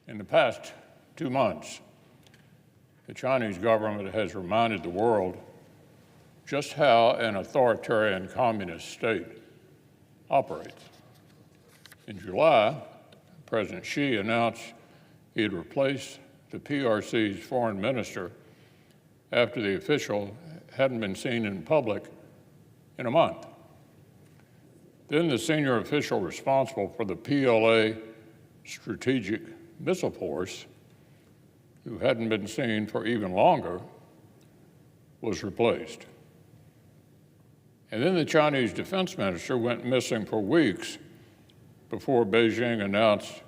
In the past 2 months, the Chinese government has reminded the world just how an authoritarian communist state operates. In July, President Xi announced he had replaced the PRC's foreign minister after the official hadn't been seen in public in a month. Then the senior official responsible for the PLA Strategic Missile Force, who hadn't been seen for even longer, was replaced. And then the Chinese defense minister went missing for weeks before Beijing announced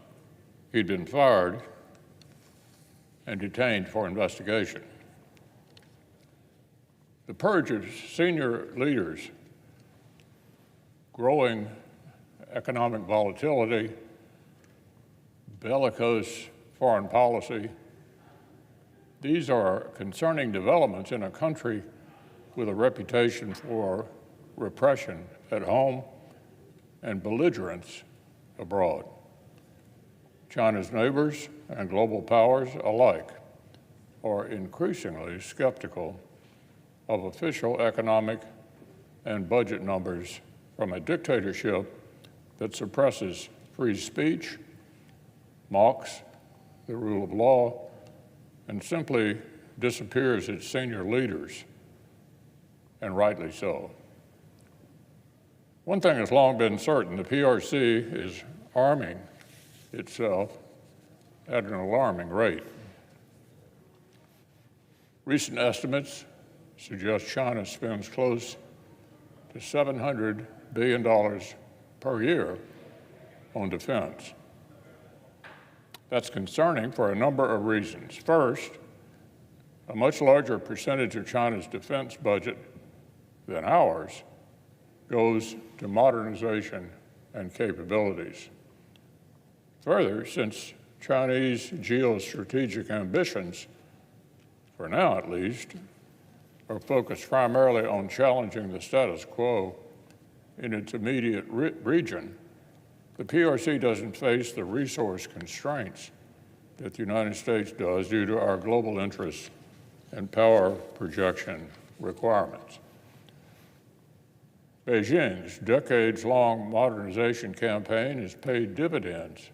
he'd been fired and detained for investigation. The purge of senior leaders, growing economic volatility, bellicose foreign policy, these are concerning developments in a country with a reputation for repression at home and belligerence abroad. China's neighbors and global powers alike are increasingly skeptical of official economic and budget numbers from a dictatorship that suppresses free speech, mocks the rule of law, and simply disappears its senior leaders, and rightly so. One thing has long been certain: the PRC is arming itself at an alarming rate. Recent estimates suggest China spends close to $700 billion per year on defense. That's concerning for a number of reasons. First, a much larger percentage of China's defense budget than ours goes to modernization and capabilities. Further, since Chinese geostrategic ambitions, for now at least, are focused primarily on challenging the status quo in its immediate region, the PRC doesn't face the resource constraints that the United States does due to our global interests and power projection requirements. Beijing's decades-long modernization campaign has paid dividends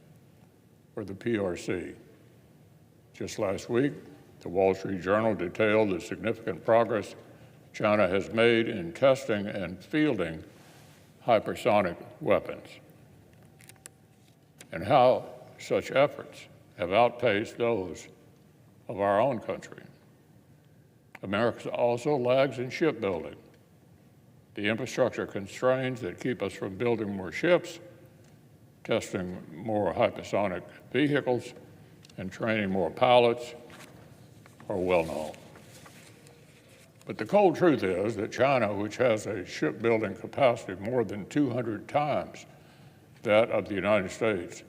for the PRC. Just last week, the Wall Street Journal detailed the significant progress China has made in testing and fielding hypersonic weapons, and how such efforts have outpaced those of our own country. America also lags in shipbuilding. The infrastructure constraints that keep us from building more ships, testing more hypersonic vehicles, and training more pilots are well known. But the cold truth is that China, which has a shipbuilding capacity more than 200 times that of the United States,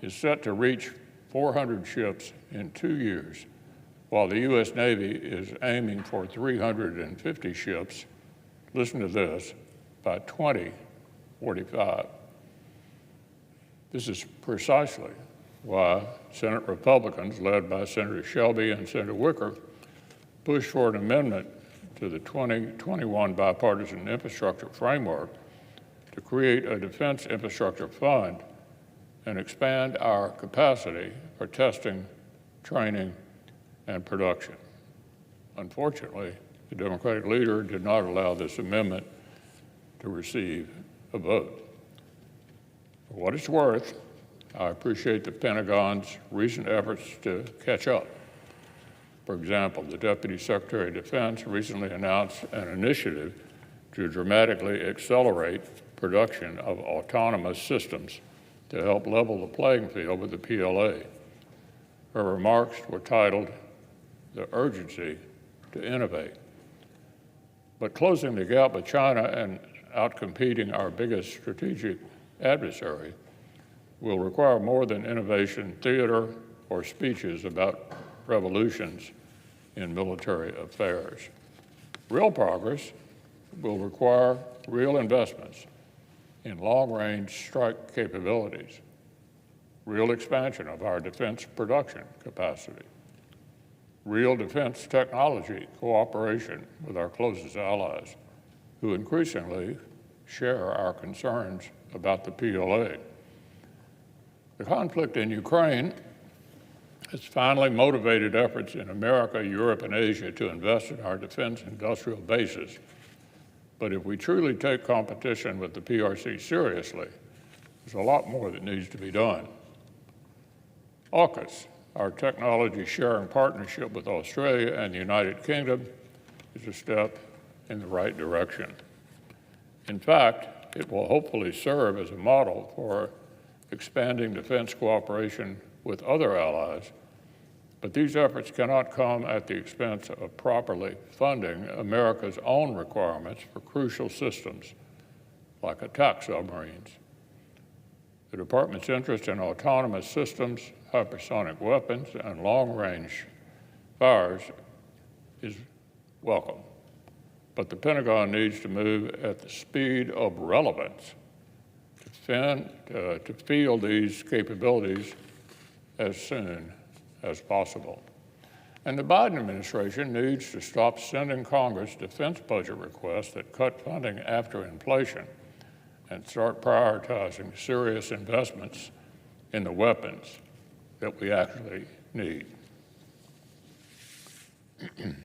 is set to reach 400 ships in 2 years, while the U.S. Navy is aiming for 350 ships, listen to this, by 2045. This is precisely why Senate Republicans, led by Senator Shelby and Senator Wicker, pushed for an amendment to the 2021 Bipartisan Infrastructure Framework to create a defense infrastructure fund and expand our capacity for testing, training, and production. Unfortunately, the Democratic leader did not allow this amendment to receive a vote. For what it's worth, I appreciate the Pentagon's recent efforts to catch up. For example, the Deputy Secretary of Defense recently announced an initiative to dramatically accelerate production of autonomous systems to help level the playing field with the PLA. Her remarks were titled, "The Urgency to Innovate." But closing the gap with China and outcompeting our biggest strategic adversary will require more than innovation theater or speeches about revolutions in military affairs. Real progress will require real investments in long-range strike capabilities, real expansion of our defense production capacity, real defense technology cooperation with our closest allies, who increasingly share our concerns about the PLA. The conflict in Ukraine has finally motivated efforts in America, Europe, and Asia to invest in our defense industrial bases. But if we truly take competition with the PRC seriously, there's a lot more that needs to be done. AUKUS, our technology sharing partnership with Australia and the United Kingdom, is a step in the right direction. In fact, it will hopefully serve as a model for expanding defense cooperation with other allies, but these efforts cannot come at the expense of properly funding America's own requirements for crucial systems like attack submarines. The Department's interest in autonomous systems, hypersonic weapons, and long-range fires is welcome, but the Pentagon needs to move at the speed of relevance to field these capabilities as soon as possible. And the Biden administration needs to stop sending Congress defense budget requests that cut funding after inflation and start prioritizing serious investments in the weapons that we actually need.